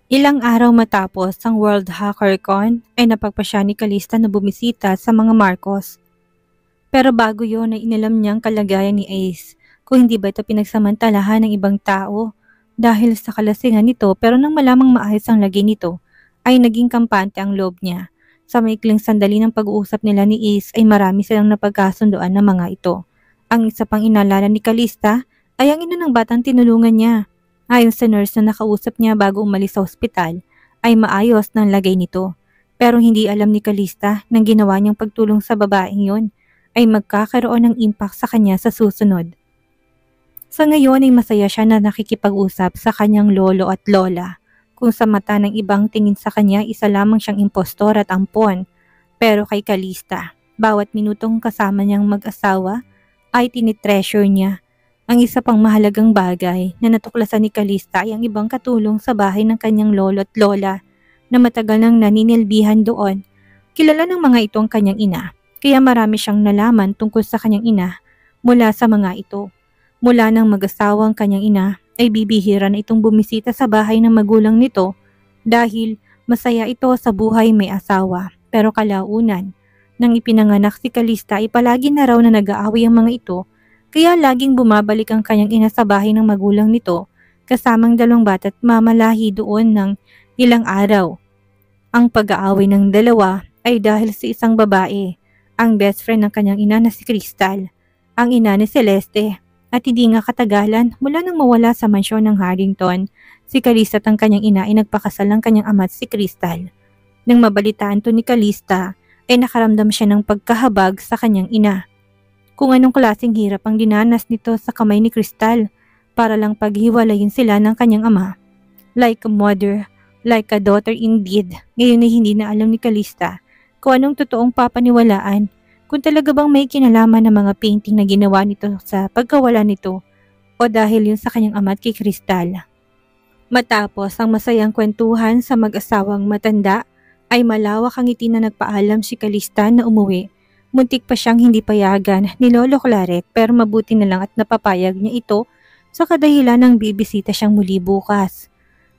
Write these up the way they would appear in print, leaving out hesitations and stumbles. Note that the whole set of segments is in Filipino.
Ilang araw matapos ang World HackerCon ay napagpasya ni Calista na bumisita sa mga Marcos. Pero bago yon ay inalam niyang kalagayan ni Ace kung hindi ba ito pinagsamantalahan ng ibang tao dahil sa kalasingan nito, pero nang malamang maayos ang lagay nito ay naging kampante ang loob niya. Sa maikling sandali ng pag-uusap nila ni Ace ay marami silang napagkasunduan ng mga ito. Ang isa pang inalala ni Calista ay ang ina ng batang tinulungan niya. Ayon sa nurse na nakausap niya bago umalis sa ospital, ay maayos ng lagay nito. Pero hindi alam ni Calista nang ginawa niyang pagtulong sa babaeng yon ay magkakaroon ng impact sa kanya sa susunod. Sa ngayon ay masaya siya na nakikipag-usap sa kanyang lolo at lola. Kung sa mata ng ibang tingin sa kanya, isa lamang siyang impostor at ampon. Pero kay Calista, bawat minutong kasama niyang mag-asawa ay tinitreasure niya. Ang isa pang mahalagang bagay na natuklasan ni Calista ay ang ibang katulong sa bahay ng kanyang lolo at lola na matagal nang naninilbihan doon. Kilala ng mga ito ang kanyang ina, kaya marami siyang nalaman tungkol sa kanyang ina mula sa mga ito. Mula nang mag-asawa ang kanyang ina ay bibihira na itong bumisita sa bahay ng magulang nito dahil masaya ito sa buhay may asawa. Pero kalaunan, nang ipinanganak si Calista ay palagi na raw na nag-aaway ang mga ito, kaya laging bumabalik ang kanyang ina sa bahay ng magulang nito kasamang dalawang bata at mamalahi doon ng ilang araw. Ang pag-aaway ng dalawa ay dahil sa isang babae, ang best friend ng kanyang ina na si Crystal, ang ina ni Celeste. At hindi nga katagalan mula nang mawala sa mansyon ng Harrington, si Calista at ang kanyang ina ay nagpakasal ng kanyang ama at si Crystal. Nang mabalitaan to ni Calista, ay nakaramdam siya ng pagkahabag sa kanyang ina. Kung anong klaseng hirap ang dinanas nito sa kamay ni Crystal para lang paghiwalayin sila ng kanyang ama. Like a mother, like a daughter indeed, ngayon ay hindi na alam ni Calista kung anong totoong papaniwalaan, kung talaga bang may kinalaman ng mga painting na ginawa nito sa pagkawala nito o dahil yun sa kanyang ama at kay Crystal. Matapos ang masayang kwentuhan sa mag-asawang matanda, ay malawak ang ngiti na nagpaalam si Calista na umuwi. Muntik pa siyang hindi payagan ni Lolo Claret, pero mabuti na lang at napapayag niya ito sa kadahilan ng bibisita siyang muli bukas.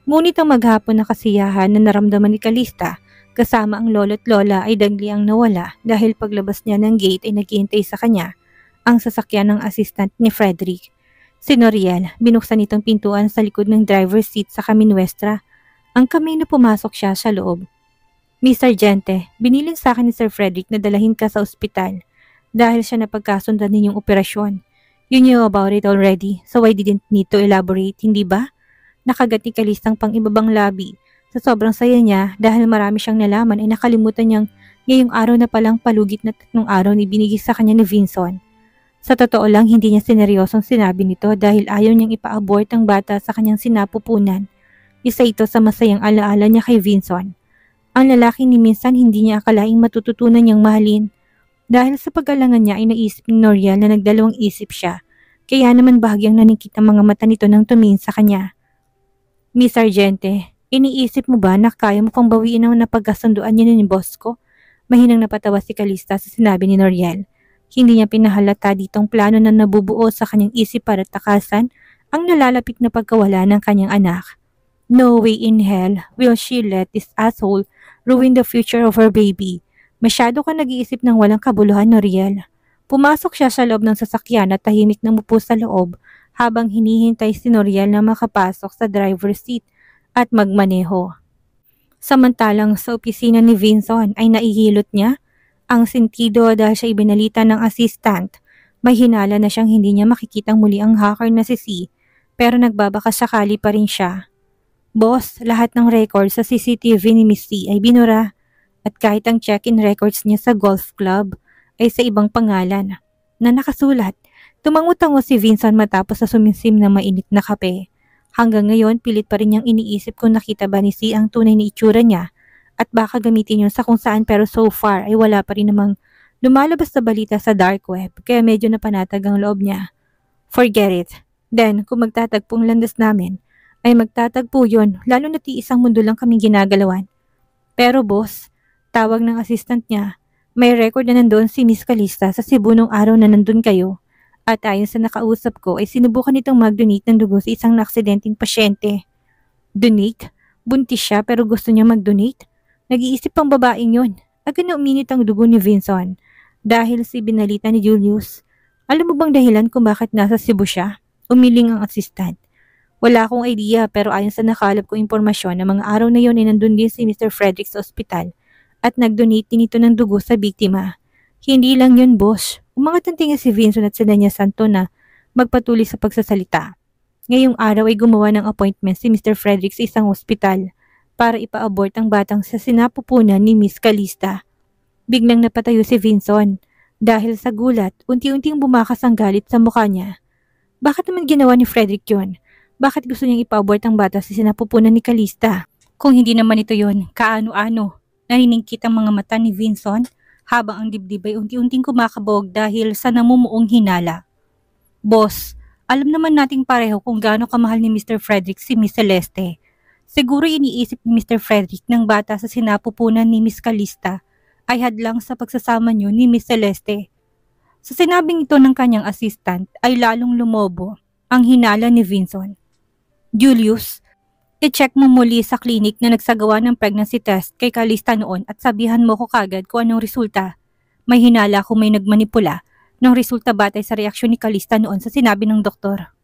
Ngunit ang maghapon na kasiyahan na naramdaman ni Calista kasama ang lolo at lola ay dagli ang nawala dahil paglabas niya ng gate ay naghihintay sa kanya ang sasakyan ng assistant ni Frederick. Si Noriel, binuksan itong pintuan sa likod ng driver's seat sa Kaminuestra. Ang kamay na pumasok siya sa loob. Miss Sargente, binilin sa akin ni Sir Frederick na dalahin ka sa ospital dahil siya napagkasundan ninyong operasyon. You knew about it already, so I didn't need to elaborate, hindi ba? Nakagat ni Calistang pang ibabang labi. Sa sobrang saya niya dahil marami siyang nalaman ay nakalimutan niyang ngayong araw na palang palugit na 3 araw ni binigay sa kanya ni Vinson. Sa totoo lang, hindi niya sineryosong sinabi nito dahil ayaw niyang ipa-abort ang bata sa kanyang sinapupunan. Isa ito sa masayang alaala niya kay Vinson. Ang lalaki ni minsan hindi niya akalaing matututunan niyang mahalin. Dahil sa pag-alangan niya ay naisip ni Noriel na nagdalawang isip siya. Kaya naman bahagyang nanikit ang mga mata nito nang tumingin sa kanya. Miss Sargente, iniisip mo ba na kaya mo pang bawiin ang napagkasunduan niya ni boss ko? Mahinang napatawa si Calista sa sinabi ni Noriel. Hindi niya pinahalata ditong plano na nabubuo sa kanyang isip para takasan ang nalalapit na pagkawala ng kanyang anak. No way in hell will she let this asshole ruin the future of her baby. Masyado ka nag-iisip ng walang kabuluhan, Noriel. Pumasok siya sa loob ng sasakyan at tahimik na mupo sa loob habang hinihintay si Noriel na makapasok sa driver's seat at magmaneho. Samantalang sa opisina ni Vinson ay naihilot niya ang sentido dahil siya ibinalita ng assistant. May hinala na siyang hindi niya makikitang muli ang hacker na si C, pero nagbabakasakali pa rin siya. Boss, lahat ng records sa CCTV ni Miss C ay binura at kahit ang check-in records niya sa golf club ay sa ibang pangalan na nakasulat. Tumango-tango si Vincent matapos sa sumisim na mainit na kape. Hanggang ngayon, pilit pa rin niyang iniisip kung nakita ba ni C ang tunay na itsura niya at baka gamitin yun sa kung saan, pero so far ay wala pa rin namang lumalabas na balita sa dark web kaya medyo napanatag ang loob niya. Forget it. Then, kung magtatagpong landas namin, ay magtatagpo yun, lalo na't isang mundo lang kaming ginagalawan. Pero boss, tawag ng assistant niya, may record na nandoon si Miss Calista sa Cebu nung araw na nandun kayo. At ayon sa nakausap ko ay sinubukan nitong mag-donate ng dugo sa isang naaksidenteng pasyente. Donate? Buntis siya pero gusto niya mag-donate? Nag-iisip pang babaeng yon. Agad na uminit ang dugo ni Vinson dahil si binalita ni Julius. Alam mo bang dahilan kung bakit nasa Cebu siya? Umiling ang assistant. Wala akong idea pero ayon sa nakalap ko impormasyon na mga araw na yon ay nandun din si Mr. Frederick sa ospital at nag-donate din ito ng dugo sa biktima. Hindi lang yun, boss. Umangat ang tingin si Vinson at si Danya Santo na magpatuloy sa pagsasalita. Ngayong araw ay gumawa ng appointment si Mr. Frederick sa isang ospital para ipa-abort ang batang sa sinapupunan ni Miss Calista. Biglang napatayo si Vinson. Dahil sa gulat, unti-unting bumakas ang galit sa mukha niya. Bakit naman ginawa ni Frederick yun? Bakit gusto niyang ipa-abort ang bata sa sinapupunan ni Calista? Kung hindi naman ito yun, kaano-ano? Naniningkit ang mga mata ni Vinson habang ang dibdib ay unti-unting kumakabog dahil sa namumuong hinala. Boss, alam naman nating pareho kung gaano kamahal ni Mr. Frederick si Miss Celeste. Siguro iniisip ni Mr. Frederick ng bata sa sinapupunan ni Miss Calista ay hadlang sa pagsasama niyo ni Miss Celeste. Sa sinabing ito ng kanyang assistant ay lalong lumobo ang hinala ni Vinson. Julius, i-check mo muli sa klinik na nagsagawa ng pregnancy test kay Calista noon at sabihan mo ko kagad kung anong resulta. May hinala kung may nagmanipula ng resulta batay sa reaksyon ni Calista noon sa sinabi ng doktor.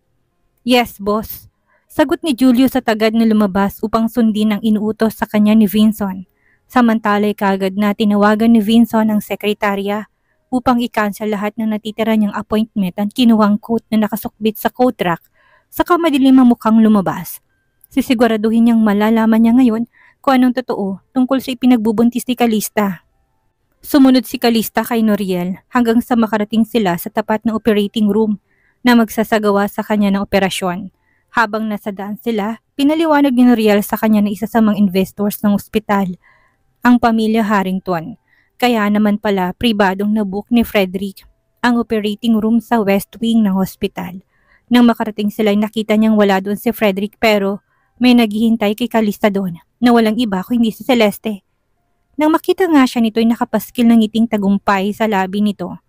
Yes, boss. Sagot ni Julius at agad na lumabas upang sundin ang inuutos sa kanya ni Vinson. Samantalay kagad na tinawagan ni Vinson ang sekretarya upang i-cancel lahat ng natitira niyang appointment at kinuwang coat na nakasukbit sa coat rack saka madilim ang mukhang lumabas. Sisiguraduhin niyang malalaman niya ngayon kung anong totoo tungkol sa ipinagbubuntis ni Calista. Sumunod si Calista kay Noriel hanggang sa makarating sila sa tapat ng operating room na magsasagawa sa kanya ng operasyon. Habang nasa daan sila, pinaliwanag ni Noriel sa kanya na isa sa mga investors ng ospital, ang pamilya Harrington. Kaya naman pala pribadong nabook ni Frederick ang operating room sa West Wing ng hospital. Nang makarating sila ay nakita niyang wala doon si Frederick pero may naghihintay kay Calista doon na walang iba kundi si Celeste. Nang makita nga siya nito ay nakapaskil ng ngiting tagumpay sa labi nito.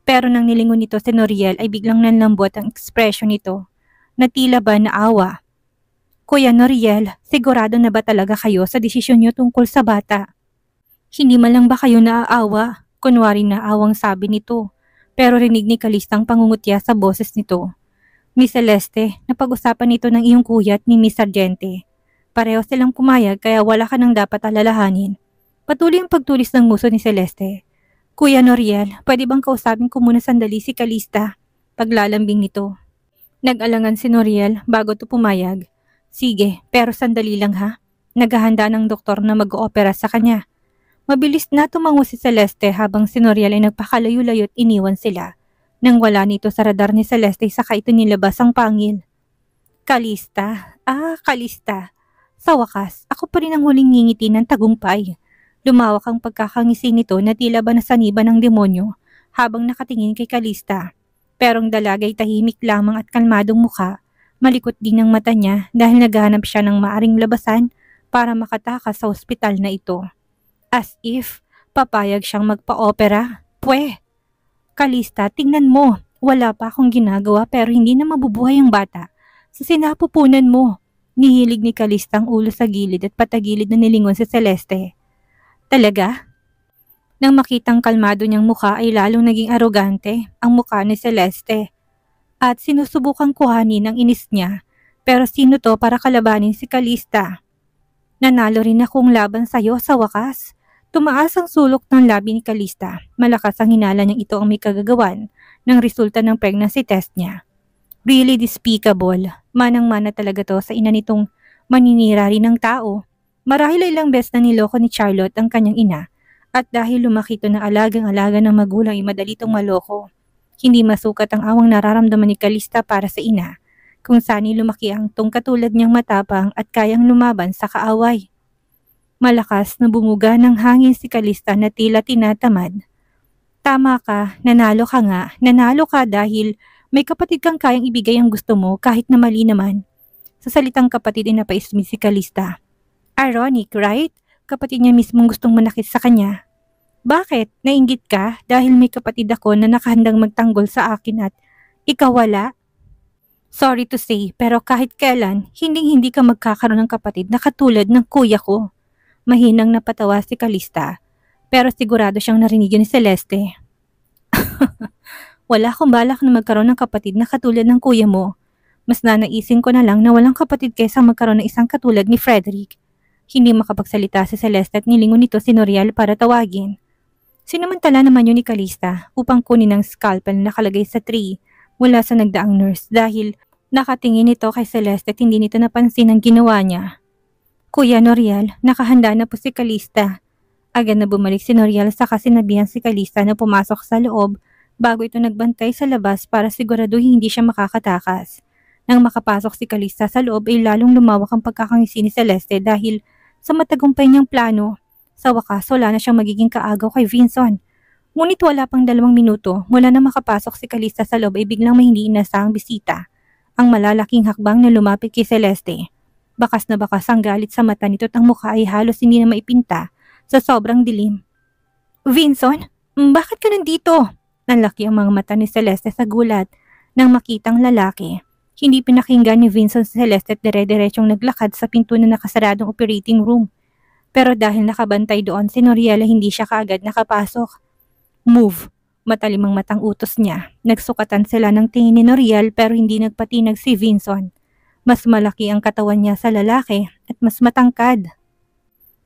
Pero nang nilingon nito si Noriel ay biglang nanlambot ang ekspresyon nito na tila ba naawa. Kuya Noriel, sigurado na ba talaga kayo sa desisyon niyo tungkol sa bata? Hindi man lang ba kayo naaawa? Kunwari naawang sabi nito. Pero rinig ni Calista ang pangungutya sa boses nito. Miss Celeste, napag-usapan nito ng iyong kuya at ni Miss Sargente. Pareho silang pumayag kaya wala ka nang dapat alalahanin. Patuloy ang pagtulis ng nguso ni Celeste. Kuya Noriel, pwede bang kausapin ko muna sandali si Calista? Paglalambing nito. Nag-alangan si Noriel bago to pumayag. Sige, pero sandali lang ha. Naghahanda ng doktor na mag-oopera sa kanya. Mabilis na tumango si Celeste habang si Noriel ay nagpakalayo-layo at iniwan sila. Nang wala nito sa radar ni Celeste saka ito nilabas ang pangil. Calista, Calista. Sa wakas, ako pa rin ang huling ngingiti ng tagumpay. Lumawak ang pagkakangisi nito na tila ba nasaniba ng demonyo habang nakatingin kay Calista. Pero ang dalagay tahimik lamang at kalmadong mukha, malikot din ang mata niya dahil naghahanap siya ng maaring labasan para makatakas sa ospital na ito. As if, papayag siyang magpa-opera. Pwe! Calista, tingnan mo, wala pa akong ginagawa pero hindi na mabubuhay ang bata. Sa sinapupunan mo, nihilig ni Calista ang ulo sa gilid at patagilid na nilingon si Celeste. Talaga? Nang makitang kalmado niyang mukha ay lalong naging arogante ang mukha ni Celeste. At sinusubukang kuhanin ang inis niya, pero sino to para kalabanin si Calista? Nanalo rin akong laban sa'yo sa wakas. Tumaas ang sulok ng labi ni Calista. Malakas ang hinala niyang ito ang may kagagawan ng resulta ng pregnancy test niya. Really despicable. Manang-mana talaga to sa ina nitong maninira rin ng tao. Marahil ay ilang beses na niloko ni Charlotte ang kanyang ina at dahil lumaki ito ng alagang-alaga ng magulang ay madali itong maloko. Hindi masukat ang awang nararamdaman ni Calista para sa ina kung saan lumaki ang tong katulad niyang matapang at kayang lumaban sa kaaway. Malakas na bumuga ng hangin si Calista na tila tinatamad. Tama ka, nanalo ka nga, nanalo ka dahil may kapatid kang kayang ibigay ang gusto mo kahit na mali naman. Sa salitang kapatid ay napaismi si Calista. Ironic, right? Kapatid niya mismong gustong manakit sa kanya. Bakit? Nainggit ka dahil may kapatid ako na nakahandang magtanggol sa akin at ikaw wala? Sorry to say, pero kahit kailan, hindi ka magkakaroon ng kapatid na katulad ng kuya ko. Mahinang napatawa si Calista, pero sigurado siyang narinig yun ni Celeste. Wala akong balak na magkaroon ng kapatid na katulad ng kuya mo. Mas nanaisin ko na lang na walang kapatid kaysa magkaroon ng isang katulad ni Frederick. Hindi makapagsalita si Celeste at nilingon nito si Noriel para tawagin. Sinamantala naman yun ni Calista upang kunin ang scalpel na nakalagay sa tray mula sa nagdaang nurse dahil nakatingin ito kay Celeste at hindi nito napansin ang ginawa niya. Kuya Noriel, nakahanda na po si Calista. Agad na bumalik si Noriel saka sinabihan si Calista na pumasok sa loob bago ito nagbantay sa labas para siguraduhin hindi siya makakatakas. Nang makapasok si Calista sa loob ay lalong lumawak ang pagkakangisi ni Celeste dahil sa matagumpay niyang plano. Sa wakas wala na siyang magiging kaagaw kay Vincent. Ngunit wala pang 2 minuto mula na makapasok si Calista sa loob ay biglang may hindi inasahang bisita. Ang malalaking hakbang na lumapit kay Celeste. Bakas na bakas ang galit sa mata nito at ang mukha ay halos hindi na maipinta sa sobrang dilim. Vincent, bakit ka nandito? Nanlaki ang mga mata ni Celeste sa gulat nang makitang lalaki. Hindi pinakinggan ni Vincent si Celeste at dire-diretsyong naglakad sa pinto na nakasaradong operating room. Pero dahil nakabantay doon si Noriela hindi siya kaagad nakapasok. Move! Matalim ang matang utos niya. Nagsukatan sila ng tingin ni Noriel pero hindi nagpatinag si Vincent. Mas malaki ang katawan niya sa lalaki at mas matangkad.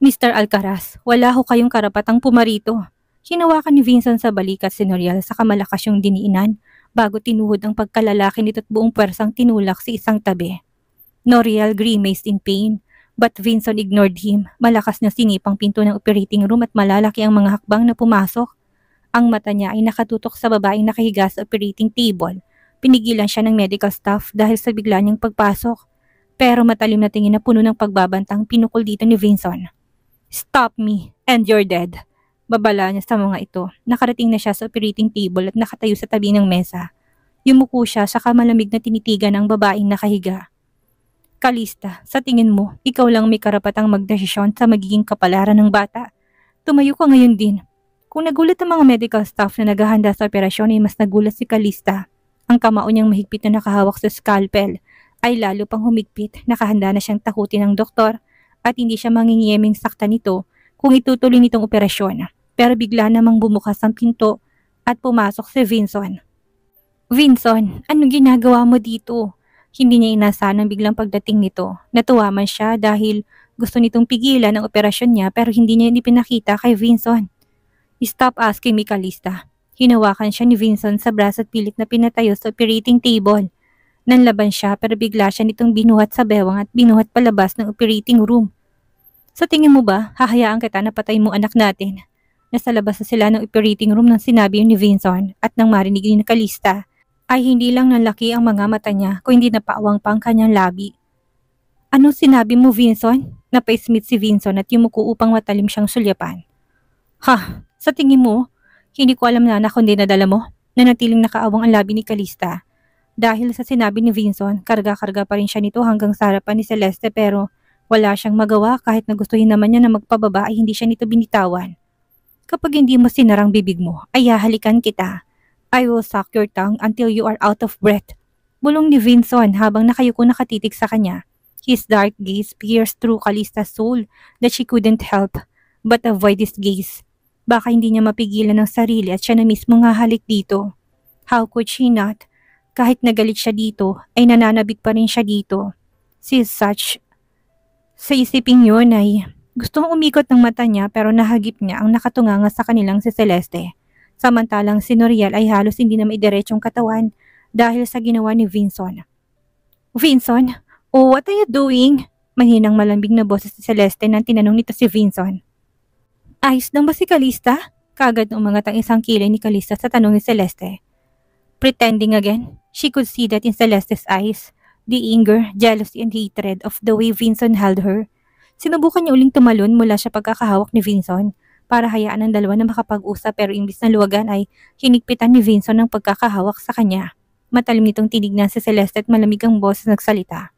Mr. Alcaraz, wala ho kayong karapatang pumarito. Hinawakan ni Vincent sa balikat si Noriel sa kamalakas yung diniinan bago tinuhod ang pagkalalaki nito at buong pwersang tinulak sa isang tabi. Noriel grimaced in pain, but Vincent ignored him. Malakas na sinipang pinto ng operating room at malalaki ang mga hakbang na pumasok. Ang mata niya ay nakatutok sa babaeng nakahiga sa operating table. Pinigilan siya ng medical staff dahil sa bigla niyang pagpasok. Pero matalim na tingin na puno ng pagbabantang pinukol dito ni Vincent. Stop me, and you're dead. Babala niya sa mga ito. Nakarating na siya sa operating table at nakatayo sa tabi ng mesa. Yumuko siya sa malamig na tinitigan ng babaeng nakahiga. Calista, sa tingin mo, ikaw lang may karapatang magdesisyon sa magiging kapalaran ng bata. Tumayo ka ngayon din. Kung nagulat ang mga medical staff na naghahanda sa operasyon ay mas nagulat si Calista. Ang kamao niyang mahigpit na nakahawak sa scalpel ay lalo pang humigpit. Nakahanda na siyang takutin ng doktor at hindi siya mangingiyeming sakta nito kung itutuloy nitong operasyon. Pero bigla namang bumukas ang pinto at pumasok si Vincent. Vincent, anong ginagawa mo dito? Hindi niya inasahan ang biglang pagdating nito. Natuwa man siya dahil gusto nitong pigilan ang operasyon niya pero hindi niya pinakita kay Vincent. Stop asking me, Calista. Hinawakan siya ni Vincent sa braso at pilit na pinatayo sa operating table. Nanlaban siya pero bigla siya nitong binuhat sa bewang at binuhat palabas ng operating room. Sa tingin mo ba, hahayaan kita na patay mo anak natin? Nasa labas na sila ng operating room nang sinabi ni Vincent at nang marinig ni Calista ay hindi lang nanlaki ang mga mata niya kung hindi napaawang pa ang kanyang labi. Ano sinabi mo, Vincent? Napaismit si Vincent at yumuko upang matalim siyang sulyapan. Ha, sa tingin mo, hindi ko alam na kundi nadala mo? Nanatiling nakaawang ang labi ni Calista. Dahil sa sinabi ni Vincent, karga-karga pa rin siya nito hanggang sa harapan ni Celeste pero wala siyang magawa kahit na gustuhin naman niya na magpababa ay hindi siya nito binitawan. Kapag hindi mo sinarang bibig mo, ay hahalikan kita. I will suck your tongue until you are out of breath. Bulong ni Vincent habang nakayuko nakatitig sa kanya. His dark gaze pierced through Calista's soul that she couldn't help but avoid his gaze. Baka hindi niya mapigilan ang sarili at siya na mismo nga halik dito. How could she not? Kahit nagalit siya dito, ay nananabik pa rin siya dito. She is such... Sa isiping yun ay... Gustong umikot ng mata niya pero nahagip niya ang nakatunganga sa kanilang si Celeste. Samantalang si Noriel ay halos hindi na maidiretsong katawan dahil sa ginawa ni Vincent. Vincent, oh, what are you doing? Mahinang malambing na boses si Celeste nang tinanong nito si Vincent. Ayos lang ba si Calista? Kagad umangat ang isang kilay ni Calista sa tanong ni Celeste. Pretending again, she could see that in Celeste's eyes, the anger, jealousy, and hatred of the way Vincent held her. Sinubukan niya uling tumalon mula sa pagkakahawak ni Vincent para hayaan ang dalawa na makapag-usap pero imbis na luwagan ay hinigpitan ni Vincent ng pagkakahawak sa kanya. Matalim nitong tinignan si Celeste at malamig ang boses nagsalita.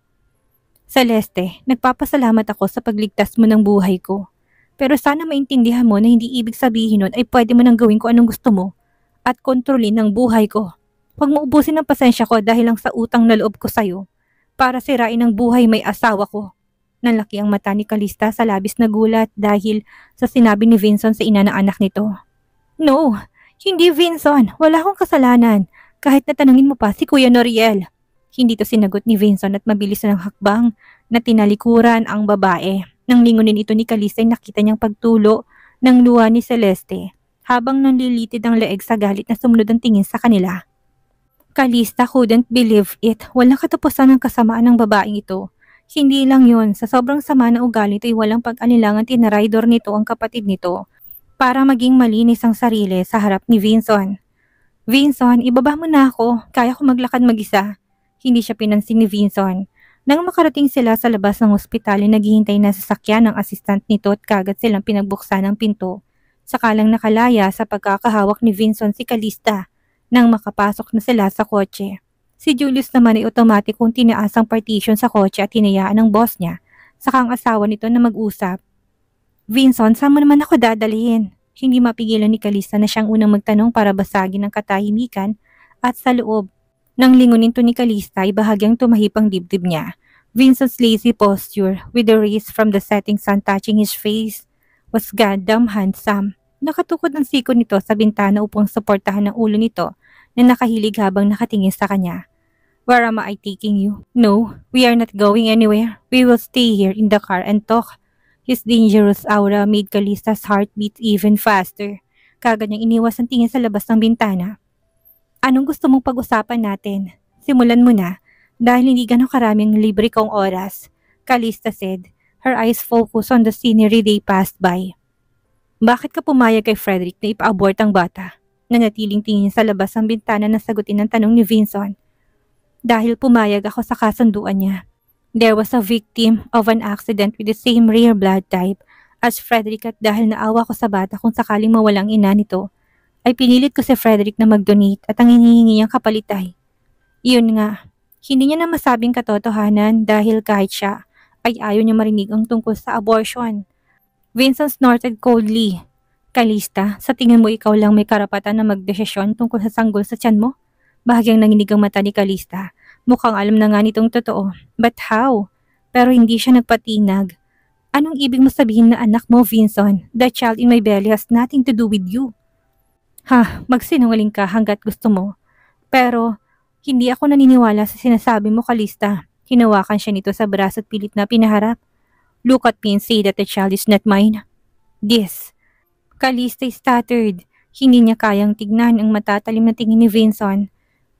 Celeste, nagpapasalamat ako sa pagligtas mo ng buhay ko. Pero sana maintindihan mo na hindi ibig sabihin nun ay pwede mo nang gawin ko anong gusto mo at kontrolin ang buhay ko. Huwag mo ubusin ang pasensya ko dahil lang sa utang na loob ko sa'yo para sirain ang buhay may asawa ko. Nalaki ang mata ni Calista sa labis na gulat dahil sa sinabi ni Vincent sa ina ng anak nito. No, hindi Vincent. Wala akong kasalanan. Kahit na tanungin mo pa si Kuya Noriel. Hindi to sinagot ni Vincent at mabilis na ng hakbang na tinalikuran ang babae. Nang lingunin ito ni Calista ay nakita niyang pagtulo ng luha ni Celeste habang nanlilitid ang leeg sa galit na sumunod ang tingin sa kanila. Calista couldn't believe it. Walang katapusan ng kasamaan ng babaeng ito. Hindi lang yun, sa sobrang sama na ugali ito ay walang pag-anilangan tinaraydor nito ang kapatid nito para maging malinis ang sarili sa harap ni Vincent. Vincent, ibaba mo na ako. Kaya ko maglakad mag-isa. Hindi siya pinansin ni Vincent. Nang makarating sila sa labas ng ospital ay naghihintay na sasakyan ng assistant nito at kagad silang pinagbuksan ng pinto. Sakalang nakalaya sa pagkakahawak ni Vincent si Calista nang makapasok na sila sa kotse. Si Julius naman ay otomatikong tinaas ang partition sa kotse at hinayaan ng boss niya, saka ang asawa nito na mag-usap. Vincent, saan mo naman ako dadalhin? Hindi mapigilan ni Calista na siyang unang magtanong para basagin ang katahimikan at sa loob. Nang lingunin to ni Calista ay bahagyang tumahip ang dibdib niya. Vincent's lazy posture with the rays from the setting sun touching his face was goddamn handsome. Nakatukod ang siko nito sa bintana upang suportahan ang ulo nito na nakahilig habang nakatingin sa kanya. Where am I taking you? No, we are not going anywhere. We will stay here in the car and talk. His dangerous aura made Calista's heart beat even faster. Kagad niyang iniwas ang tingin sa labas ng bintana. Anong gusto mong pag-usapan natin? Simulan mo na, dahil hindi ganong karaming libre kong oras. Calista said, her eyes focused on the scenery they passed by. Bakit ka pumayag kay Frederick na ipa-abort ang bata? Nanatiling tingin sa labas ng bintana na sagutin ang tanong ni Vincent. Dahil pumayag ako sa kasunduan niya. There was a victim of an accident with the same rare blood type as Frederick at dahil naawa ko sa bata kung sakaling mawalang ina nito, ay pinilit ko si Frederick na mag-donate at ang hinihingi niyang kapalit ay. Iyon nga, hindi niya na masabing katotohanan dahil kahit siya ay ayaw niya marinig ang tungkol sa abortion. Vincent snorted coldly. Calista, sa tingin mo ikaw lang may karapatan na magdesisyon tungkol sa sanggol sa tiyan mo? Bahagyang nanginig ang mata ni Calista. Mukhang alam na nga nitong totoo. But how? Pero hindi siya nagpatinag. Anong ibig mo sabihin na anak mo, Vincent? The child in my belly has nothing to do with you. Magsinungaling ka hanggat gusto mo. Pero hindi ako naniniwala sa sinasabi mo, Calista. Hinawakan siya nito sa braso at pilit na pinaharap. Look at me and say that the child is not mine. This. Calista stuttered. Hindi niya kayang tignan ang matatalim na tingin ni Vincent.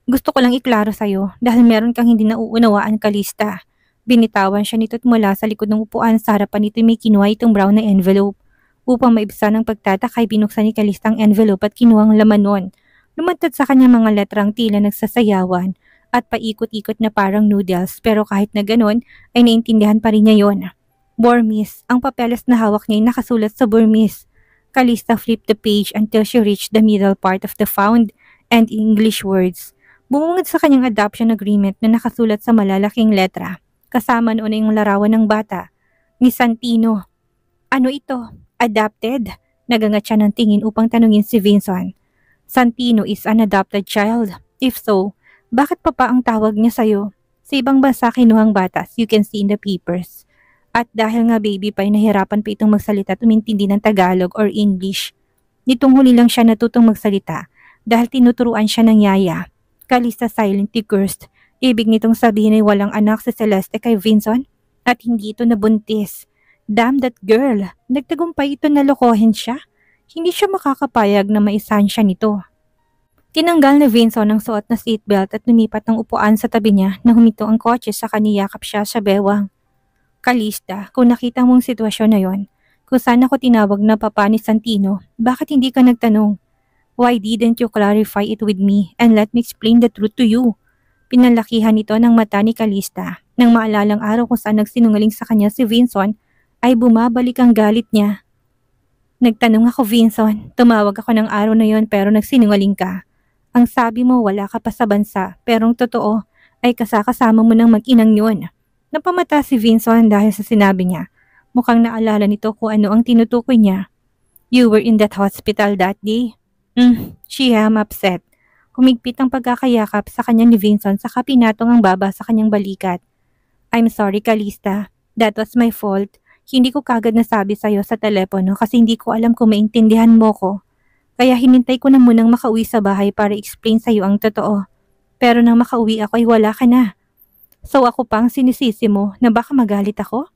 Gusto ko lang iklaro sa'yo dahil meron kang hindi nauunawaan, Calista. Binitawan siya nito at mula sa likod ng upuan sa harapan nito may kinuha itong brown na envelope. Upang maibsan ng pagtataka ay binuksan ni Calista ang envelope at kinuha ang laman nun. Lumantad sa kanya mga letrang tila nagsasayawan at paikot-ikot na parang noodles pero kahit na ganon ay naintindihan pa rin niya yon. Burmese, ang papeles na hawak niya ay nakasulat sa Burmese. Calista flipped the page until she reached the middle part of the found and English words. Bumungad sa kanyang adoption agreement na nakasulat sa malalaking letra. Kasama noon ay yung larawan ng bata, ni Santino. Ano ito? Adopted? Nagangat siya ng tingin upang tanungin si Vincent. Santino is an adopted child. If so, bakit pa ang tawag niya sa'yo? Sa ibang bansa kinuhang batas, you can see in the papers. At dahil nga baby pa ay nahirapan pa itong magsalita at umintindi ng Tagalog or English. Nitong huli lang siya natutong magsalita dahil tinuturuan siya ng yaya. Calista silently cursed. Ibig nitong sabihin ay walang anak si Celeste kay Vincent at hindi ito nabuntis. Damn that girl! Nagtagumpay ito na lokohin siya. Hindi siya makakapayag na maisahan siya nito. Tinanggal ni Vincent ang suot na seatbelt at lumipat ng upuan sa tabi niya na huminto ang kotse sa kaniyakap siya sa bewang. Calista, kung nakita mong sitwasyon na yon, kung saan ako tinawag na papa ni Santino, bakit hindi ka nagtanong? Why didn't you clarify it with me and let me explain the truth to you? Pinalakihan ito ng mata ni Calista. Nang maalalang araw kung saan nagsinungaling sa kanya si Vincent, ay bumabalik ang galit niya. Nagtanong ako, Vincent. Tumawag ako ng araw na yon pero nagsinungaling ka. Ang sabi mo wala ka pa sa bansa pero ang totoo ay kasakasama mo ng mag-inang yon. Napamata si Vincent dahil sa sinabi niya. Mukhang naalala nito kung ano ang tinutukoy niya. You were in that hospital that day? I'm upset. Kumigpit ang pagkakayakap sa kanya ni Vincent saka pinatong ang baba sa kanyang balikat. I'm sorry, Calista. That was my fault. Hindi ko kagad nasabi sa'yo sa telepono kasi hindi ko alam kung maintindihan mo ko. Kaya hinintay ko na munang makauwi sa bahay para explain sa'yo ang totoo. Pero nang makauwi ako ay wala ka na. So ako pang sinisisi mo na baka magalit ako?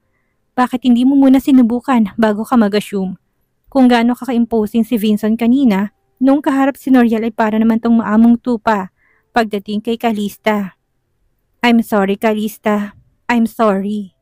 Bakit hindi mo muna sinubukan bago ka mag-assume? Kung gaano kaka-imposing si Vincent kanina, nung kaharap si Noriel ay para naman tong maamong tupa pagdating kay Calista. I'm sorry, Calista. I'm sorry.